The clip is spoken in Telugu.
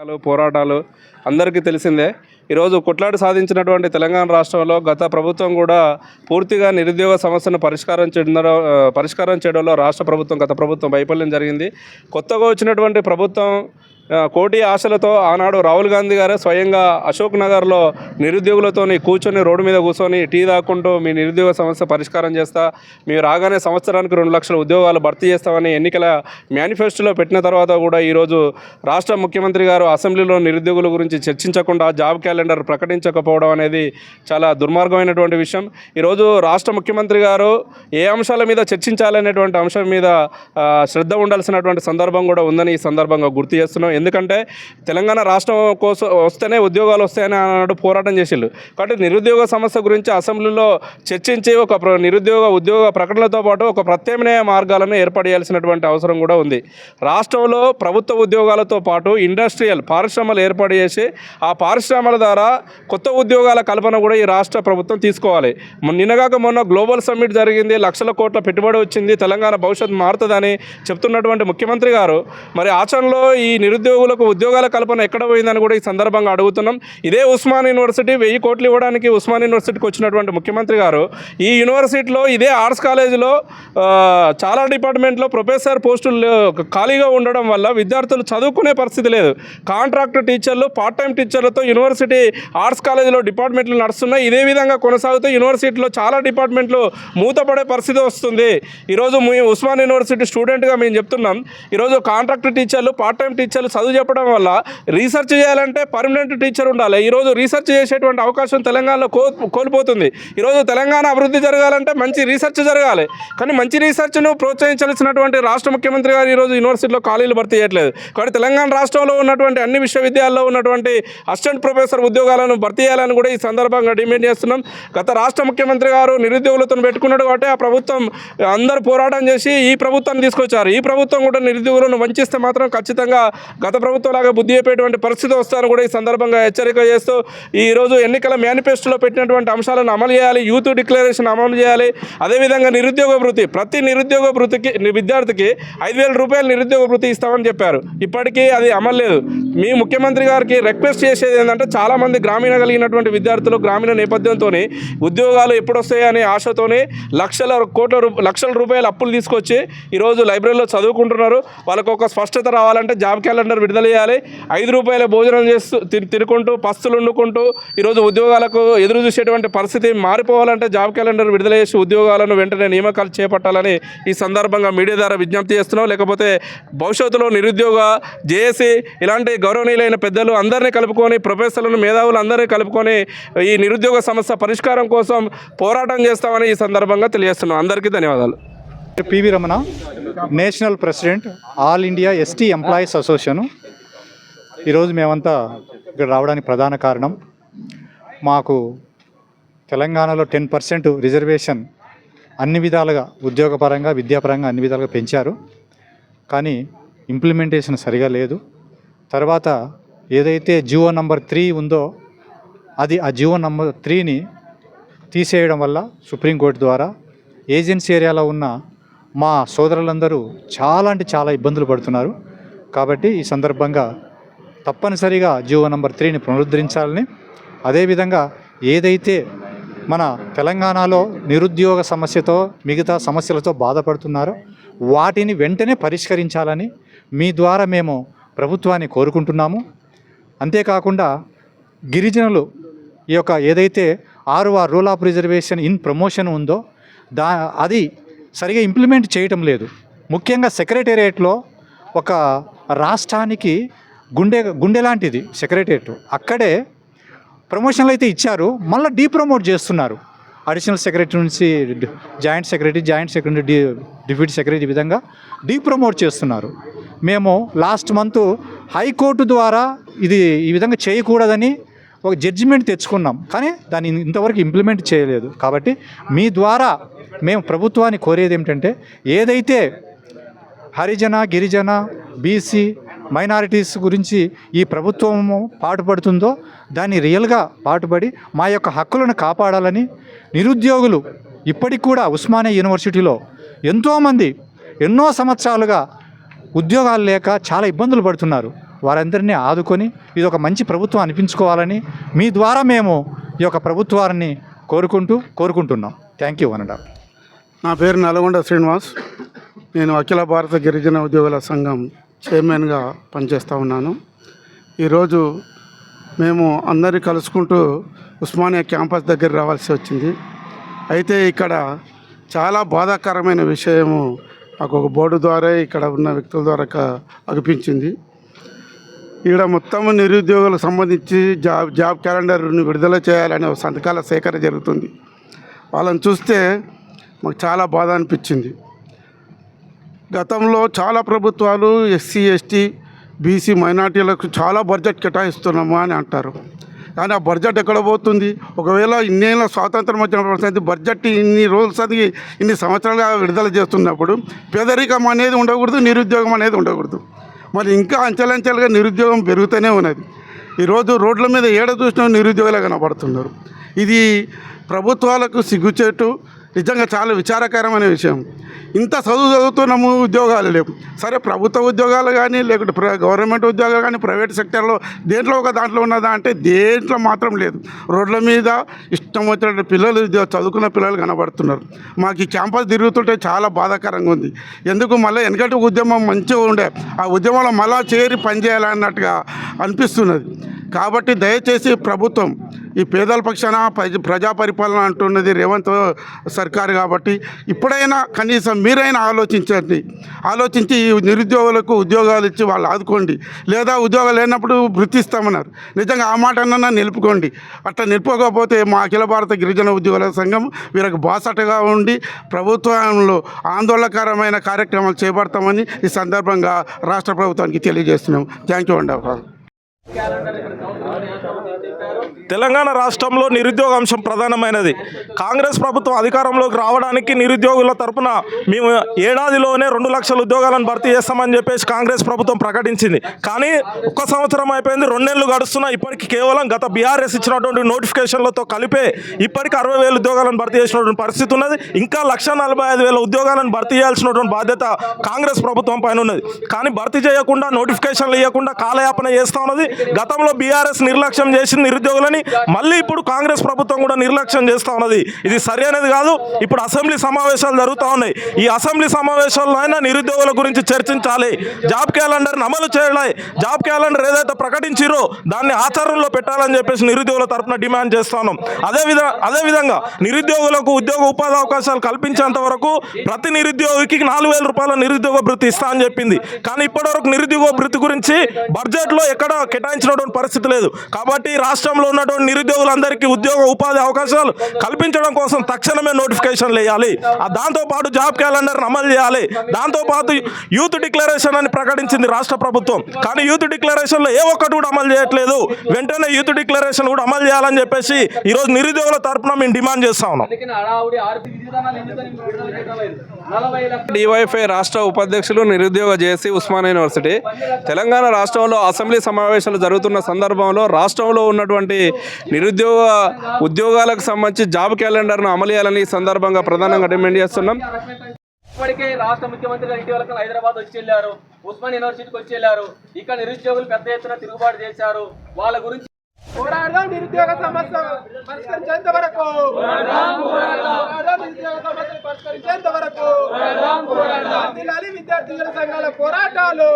పోరాటాలు అందరికీ తెలిసిందే. ఈరోజు కొట్లాడి సాధించినటువంటి తెలంగాణ రాష్ట్రంలో గత ప్రభుత్వం కూడా పూర్తిగా నిరుద్యోగ సమస్యను పరిష్కారం చేయడంలో రాష్ట్ర ప్రభుత్వం గత ప్రభుత్వం వైఫల్యం జరిగింది. కొత్తగా వచ్చినటువంటి ప్రభుత్వం కోటి ఆశలతో ఆనాడు రాహుల్ గాంధీ గారు స్వయంగా అశోక్ నగర్లో నిరుద్యోగులతోని కూర్చొని రోడ్డు మీద కూర్చొని టీ తాక్కుంటూ మీ నిరుద్యోగ సమస్య పరిష్కారం చేస్తా, మీరు రాగానే సంవత్సరానికి 2 లక్షల ఉద్యోగాలు భర్తీ చేస్తామని ఎన్నికల మేనిఫెస్టోలో పెట్టిన తర్వాత కూడా ఈరోజు రాష్ట్ర ముఖ్యమంత్రి గారు అసెంబ్లీలో నిరుద్యోగుల గురించి చర్చించకుండా జాబ్ క్యాలెండర్ ప్రకటించకపోవడం అనేది చాలా దుర్మార్గమైనటువంటి విషయం. ఈరోజు రాష్ట్ర ముఖ్యమంత్రి గారు ఏ అంశాల మీద చర్చించాలనేటువంటి అంశం మీద శ్రద్ధ ఉండాల్సినటువంటి సందర్భం కూడా ఉందని ఈ సందర్భంగా గుర్తు చేస్తున్నాం. ఎందుకంటే తెలంగాణ రాష్ట్రం కోసం వస్తేనే ఉద్యోగాలు వస్తాయని అన్నాడు పోరాటం చేసిళ్ళు. కాబట్టి నిరుద్యోగ సమస్య గురించి అసెంబ్లీలో చర్చించి ఒక ఉద్యోగ ప్రకటనలతో పాటు ఒక ప్రత్యామ్నాయ మార్గాలను ఏర్పాటు చేయాల్సినటువంటి అవసరం కూడా ఉంది. రాష్ట్రంలో ప్రభుత్వ ఉద్యోగాలతో పాటు పారిశ్రమలు ఏర్పాటు చేసి ఆ పారిశ్రమల ద్వారా కొత్త ఉద్యోగాల కల్పన కూడా ఈ రాష్ట్ర ప్రభుత్వం తీసుకోవాలి. నిన్నగాక మొన్న గ్లోబల్ సమ్మిట్ జరిగింది, లక్షల కోట్ల పెట్టుబడి వచ్చింది, తెలంగాణ భవిష్యత్తు మారుతుందని చెప్తున్నటువంటి ముఖ్యమంత్రి గారు మరి ఆచరణలో ఈ నిరుద్యోగులకు ఉద్యోగాల కల్పన ఎక్కడ పోయిందని కూడా ఈ సందర్భంగా అడుగుతున్నాం. ఇదే ఉస్మాన్ యూనివర్సిటీ 1000 కోట్లు ఇవ్వడానికి ఉస్మాన్ యూనివర్సిటీకి వచ్చినటువంటి ముఖ్యమంత్రి గారు ఈ యూనివర్సిటీలో ఇదే ఆర్ట్స్ కాలేజీలో చాలా డిపార్ట్మెంట్లో ప్రొఫెసర్ పోస్టులు ఖాళీగా ఉండడం వల్ల విద్యార్థులు చదువుకునే పరిస్థితి లేదు. కాంట్రాక్ట్ టీచర్లు, పార్ట్ టైం టీచర్లతో యూనివర్సిటీ ఆర్ట్స్ కాలేజీలో డిపార్ట్మెంట్లు నడుస్తున్నాయి. ఇదే విధంగా కొనసాగుతూ యూనివర్సిటీలో చాలా డిపార్ట్మెంట్లు మూతపడే పరిస్థితి వస్తుంది. ఈరోజు ఉస్మాన్ యూనివర్సిటీ స్టూడెంట్గా మేము చెప్తున్నాం, ఈరోజు కాంట్రాక్ట్ టీచర్లు, పార్ట్ టైం టీచర్లు చదువు చెప్పడం వల్ల రీసెర్చ్ చేయాలంటే పర్మనెంట్ టీచర్ ఉండాలి. ఈరోజు రీసెర్చ్ చేసేటువంటి అవకాశం తెలంగాణలో కోల్పోతుంది. ఈరోజు తెలంగాణ అభివృద్ధి జరగాలంటే మంచి రీసెర్చ్ జరగాలి. కానీ మంచి రీసెర్చ్ను ప్రోత్సహించాల్సినటువంటి రాష్ట్ర ముఖ్యమంత్రి గారు ఈరోజు యూనివర్సిటీలో ఖాళీలు భర్తీ చేయట్లేదు. కాబట్టి తెలంగాణ రాష్ట్రంలో ఉన్నటువంటి అన్ని విశ్వవిద్యాలయాల్లో ఉన్నటువంటి అసిస్టెంట్ ప్రొఫెసర్ ఉద్యోగాలను భర్తీ చేయాలని కూడా ఈ సందర్భంగా డిమాండ్ చేస్తున్నాం. గత రాష్ట్ర ముఖ్యమంత్రి గారు నిరుద్యోగులతో పెట్టుకున్నాడు కాబట్టి ఆ ప్రభుత్వం అందరూ పోరాటం చేసి ఈ ప్రభుత్వాన్ని తీసుకొచ్చారు. ఈ ప్రభుత్వం కూడా నిరుద్యోగులను వంచిస్తే మాత్రం ఖచ్చితంగా గత ప్రభుత్వం లాగా బుద్ధి చెప్పేటువంటి పరిస్థితి వస్తారని కూడా ఈ సందర్భంగా హెచ్చరిక చేస్తూ ఈరోజు ఎన్నికల మేనిఫెస్టోలో పెట్టినటువంటి అంశాలను అమలు చేయాలి, యూత్ డిక్లరేషన్ అమలు చేయాలి. అదేవిధంగా నిరుద్యోగ భృతి, ప్రతి నిరుద్యోగ భృతికి విద్యార్థికి 5000 రూపాయలు నిరుద్యోగ భృతి ఇస్తామని చెప్పారు. ఇప్పటికీ అది అమలు లేదు. మీ ముఖ్యమంత్రి గారికి రిక్వెస్ట్ చేసేది ఏంటంటే చాలామంది గ్రామీణ కలిగినటువంటి విద్యార్థులు గ్రామీణ నేపథ్యంతో ఉద్యోగాలు ఎప్పుడు వస్తాయనే ఆశతోనే లక్షల రూపాయల అప్పులు తీసుకొచ్చి ఈరోజు లైబ్రరీలో చదువుకుంటున్నారు. వాళ్ళకు ఒక స్పష్టత రావాలంటే జాబ్ క్యాలెండర్ విడుదల చేయాలి. 5 రూపాయల భోజనం చేస్తూ తినుకుంటూ పస్తులు వండుకుంటూ ఈరోజు ఉద్యోగాలకు ఎదురు చూసేటువంటి పరిస్థితి మారిపోవాలంటే జాబ్ క్యాలెండర్ విడుదల చేసి ఉద్యోగాలను వెంటనే నియామకాలు చేపట్టాలని ఈ సందర్భంగా మీడియా ద్వారా విజ్ఞప్తి చేస్తున్నాం. లేకపోతే భవిష్యత్తులో నిరుద్యోగ జేఏసీ ఇలాంటి గౌరవనీయులైన పెద్దలు అందరినీ కలుపుకొని, ప్రొఫెసర్లను, మేధావులు అందరినీ కలుపుకొని ఈ నిరుద్యోగ సమస్య పరిష్కారం కోసం పోరాటం చేస్తామని ఈ సందర్భంగా తెలియజేస్తున్నాం. అందరికీ ధన్యవాదాలు. PV Ramana, national president, all India ST employees association. ఈరోజు మేమంతా ఇక్కడ రావడానికి ప్రధాన కారణం, మాకు తెలంగాణలో 10% రిజర్వేషన్ అన్ని విధాలుగా ఉద్యోగపరంగా, విద్యాపరంగా అన్ని విధాలుగా పెంచారు. కానీ ఇంప్లిమెంటేషన్ సరిగా లేదు. తర్వాత ఏదైతే జియో నంబర్ 3 ఉందో ఆ జియో నంబర్ 3ని తీసేయడం వల్ల సుప్రీంకోర్టు ద్వారా ఏజెన్సీ ఏరియాలో ఉన్న మా సోదరులందరూ చాలా ఇబ్బందులు పడుతున్నారు. కాబట్టి ఈ సందర్భంగా తప్పనిసరిగా జియో నంబర్ 3ని పునరుద్ధరించాలని, అదేవిధంగా ఏదైతే మన తెలంగాణలో నిరుద్యోగ సమస్యతో మిగతా సమస్యలతో బాధపడుతున్నారో వాటిని వెంటనే పరిష్కరించాలని మీ ద్వారా మేము ప్రభుత్వాన్ని కోరుకుంటున్నాము. అంతేకాకుండా గిరిజనులు ఈ యొక్క ఏదైతే 6 rule of reservation in promotion ఉందో అది సరిగా ఇంప్లిమెంట్ చేయటం లేదు. ముఖ్యంగా సెక్రటేరియట్లో ఒక రాష్ట్రానికి గుండె లాంటిది సెక్రటేరియట్. అక్కడే ప్రమోషన్లు అయితే ఇచ్చారు, మళ్ళీ డీప్రమోట్ చేస్తున్నారు. అడిషనల్ సెక్రటరీ నుంచి జాయింట్ సెక్రటరీ, డిప్యూటీ సెక్రటరీ, ఈ విధంగా డీప్రమోట్ చేస్తున్నారు. మేము లాస్ట్ మంత్ హైకోర్టు ద్వారా ఈ విధంగా చేయకూడదని ఒక జడ్జిమెంట్ తెచ్చుకున్నాం, కానీ దాన్ని ఇంతవరకు ఇంప్లిమెంట్ చేయలేదు. కాబట్టి మీ ద్వారా మేము ప్రభుత్వాన్ని కోరేది ఏమిటంటే, ఏదైతే హరిజన, గిరిజన, బీసీ, మైనారిటీస్ గురించి ఈ ప్రభుత్వము పాటుపడుతుందో దాన్ని రియల్గా పాటుపడి మా యొక్క హక్కులను కాపాడాలని, నిరుద్యోగులు ఇప్పటికి కూడా ఉస్మానియా యూనివర్సిటీలో ఎంతోమంది ఎన్నో సంవత్సరాలుగా ఉద్యోగాలు లేక చాలా ఇబ్బందులు పడుతున్నారు. వారందరినీ ఆదుకొని ఇది ఒక మంచి ప్రభుత్వం అనిపించుకోవాలని మీ ద్వారా మేము ఈ యొక్క ప్రభుత్వాన్ని కోరుకుంటున్నాం. థ్యాంక్ యూ అనండి. నా పేరు నల్గొండ శ్రీనివాస్. నేను అఖిల భారత గిరిజన ఉద్యోగుల సంఘం చైర్మన్గా పనిచేస్తూ ఉన్నాను. ఈరోజు మేము అందరి కలుసుకుంటూ ఉస్మానియా క్యాంపస్ దగ్గర రావాల్సి వచ్చింది. అయితే ఇక్కడ చాలా బాధాకరమైన విషయము మాకు ఒక బోర్డు ద్వారా ఇక్కడ ఉన్న వ్యక్తుల ద్వారా అనిపించింది. ఇక్కడ మొత్తం నిరుద్యోగులకు సంబంధించి జాబ్ క్యాలెండర్ని విడుదల చేయాలనే సంతకాల సేకరణ జరుగుతుంది. వాళ్ళని చూస్తే మాకు చాలా బాధ అనిపించింది. గతంలో చాలా ప్రభుత్వాలు ఎస్సీ, ఎస్టీ, బీసీ, మైనార్టీలకు చాలా బడ్జెట్ కేటాయిస్తున్నాము అని అంటారు. కానీ ఆ బడ్జెట్ ఎక్కడ పోతుంది? ఒకవేళ ఇన్నేళ్ళ స్వాతంత్రం వచ్చిన బడ్జెట్ ఇన్ని రోజులు ఇన్ని సంవత్సరాలుగా విడుదల చేస్తున్నప్పుడు పేదరికం అనేది ఉండకూడదు, నిరుద్యోగం అనేది ఉండకూడదు. మరి ఇంకా అంచెలంచెలుగా నిరుద్యోగం పెరుగుతూనే ఉన్నది. ఈరోజు రోడ్ల మీద ఏడ చూసినా నిరుద్యోగులు కనబడుతున్నారు. ఇది ప్రభుత్వాలకు సిగ్గుచేటు, నిజంగా చాలా విచారకరమైన విషయం. ఇంత చదువుతున్నాము, ఉద్యోగాలు లేవు. సరే, ప్రభుత్వ ఉద్యోగాలు కానీ లేకుంటే గవర్నమెంట్ ఉద్యోగాలు కానీ ప్రైవేట్ సెక్టర్లో దేంట్లో ఒక దాంట్లో ఉన్నదా అంటే దేంట్లో మాత్రం లేదు. రోడ్ల మీద ఇష్టం వచ్చినట్టు పిల్లలు, చదువుకున్న పిల్లలు కనబడుతున్నారు. మాకు ఈ క్యాంపస్ తిరుగుతుంటే చాలా బాధాకరంగా ఉంది. ఎందుకు మళ్ళీ వెనకటి ఉద్యమం మంచిగా ఉండే, ఆ ఉద్యమంలో మళ్ళా చేరి పనిచేయాలన్నట్టుగా అనిపిస్తున్నది. కాబట్టి దయచేసి ప్రభుత్వం ఈ పేదల పక్షాన ప్రజా పరిపాలన అంటున్నది రేవంత్ సర్కారు. కాబట్టి ఇప్పుడైనా కనీసం మీరైనా ఆలోచించి ఈ నిరుద్యోగులకు ఉద్యోగాలు ఇచ్చి వాళ్ళు ఆదుకోండి. లేదా ఉద్యోగాలు లేనప్పుడు వృత్తిస్తామన్నారు, నిజంగా ఆ మాటనన్నా నిలుపుకోండి. అట్లా నిలుపుకోకపోతే మా అఖిల భారత గిరిజన ఉద్యోగుల సంఘం వీరికి బాసటగా ఉండి ప్రభుత్వంలో ఆందోళనకరమైన కార్యక్రమాలు చేపడతామని ఈ సందర్భంగా రాష్ట్ర ప్రభుత్వానికి తెలియజేస్తున్నాం. థ్యాంక్ యూ అండి. తెలంగాణ రాష్ట్రంలో నిరుద్యోగ అంశం ప్రధానమైనది. కాంగ్రెస్ ప్రభుత్వం అధికారంలోకి రావడానికి నిరుద్యోగుల తరపున మేము ఏడాదిలోనే 2 లక్షల ఉద్యోగాలను భర్తీ చేస్తామని చెప్పేసి కాంగ్రెస్ ప్రభుత్వం ప్రకటించింది. కానీ 1 సంవత్సరం అయిపోయింది, 2 నెలలు గడుస్తున్నా ఇప్పటికి కేవలం గత బీఆర్ఎస్ ఇచ్చినటువంటి నోటిఫికేషన్లతో కలిపే ఇప్పటికి 60,000 ఉద్యోగాలను భర్తీ చేసినటువంటి పరిస్థితి ఉన్నది. ఇంకా 1,45,000 ఉద్యోగాలను భర్తీ చేయాల్సినటువంటి బాధ్యత కాంగ్రెస్ ప్రభుత్వం పైన ఉన్నది. కానీ భర్తీ చేయకుండా, నోటిఫికేషన్లు ఇవ్వకుండా కాలయాపన చేస్తూ ఉన్నది. గతంలో బీఆర్ఎస్ నిర్లక్ష్యం చేసింది నిరుద్యోగులని, మళ్ళీ ఇప్పుడు కాంగ్రెస్ ప్రభుత్వం కూడా నిర్లక్ష్యం చేస్తూ ఉన్నది. ఇది సరి అనేది కాదు. ఇప్పుడు అసెంబ్లీ సమావేశాలు జరుగుతూ ఉన్నాయి. ఈ అసెంబ్లీ సమావేశాల్లో అయినా నిరుద్యోగుల గురించి చర్చించాలి. జాబ్ క్యాలెండర్ని అమలు చేయాలి. జాబ్ క్యాలెండర్ ఏదైతే ప్రకటించారో దాన్ని ఆచరణలో పెట్టాలని చెప్పేసి నిరుద్యోగుల తరఫున డిమాండ్ చేస్తున్నాం. అదేవిధంగా నిరుద్యోగులకు ఉద్యోగ ఉపాధి అవకాశాలు కల్పించేంత వరకు ప్రతి నిరుద్యోగికి 4,000 రూపాయల నిరుద్యోగ భృతి ఇస్తా అని చెప్పింది. కానీ ఇప్పటివరకు నిరుద్యోగ భృతి గురించి బడ్జెట్లో ఎక్కడ కేటాయించినటువంటి పరిస్థితి లేదు. కాబట్టి రాష్ట్రంలో ఉన్నటువంటి నిరుద్యోగులందరికీ ఉద్యోగ ఉపాధి అవకాశాలు కల్పించడం కోసం తక్షణమే నోటిఫికేషన్లు వేయాలి. దాంతోపాటు జాబ్ క్యాలెండర్ని అమలు చేయాలి. దాంతోపాటు యూత్ డిక్లరేషన్ అని ప్రకటించింది రాష్ట్ర ప్రభుత్వం. కానీ యూత్ డిక్లరేషన్లో ఏ ఒక్కటి కూడా అమలు చేయట్లేదు. వెంటనే యూత్ డిక్లరేషన్ కూడా అమలు చేయాలని చెప్పేసి ఈరోజు నిరుద్యోగుల తరఫున మేము డిమాండ్ చేస్తా ఉన్నాం. డివైఎఫ్ఐ రాష్ట్ర ఉపాధ్యక్షులు, నిరుద్యోగ జేఏసీ, ఉస్మానియా యూనివర్సిటీ. తెలంగాణ రాష్ట్రంలో అసెంబ్లీ సమావేశాలు జరుగుతున్న సందర్భంలో రాష్ట్రంలో ఉన్నటువంటి నిరుద్యోగ ఉద్యోగాలకు సంబంధించి జాబ్ క్యాలెండర్ను అమలు చేయాలని ఈ సందర్భంగా ప్రధానంగా డిమాండ్ చేస్తున్నాం. ఇప్పటికే రాష్ట్ర ముఖ్యమంత్రి గారు ఇటీవల హైదరాబాద్ వచ్చి వెళ్ళారు, ఉస్మానియా యూనివర్సిటీకి వచ్చి వెళ్ళారు. ఇక్కడ నిరుద్యోగులు పెద్ద ఎత్తున తిరుగుబాటు చేశారు. వాళ్ళ గురించి పోరాడదాం. నిరుద్యోగ సమస్య పరిష్కరించేంత వరకు నిరుద్యోగ సమస్యలు పరిష్కరించేంత వరకు విద్యార్థుల సంఘాల పోరాటాలు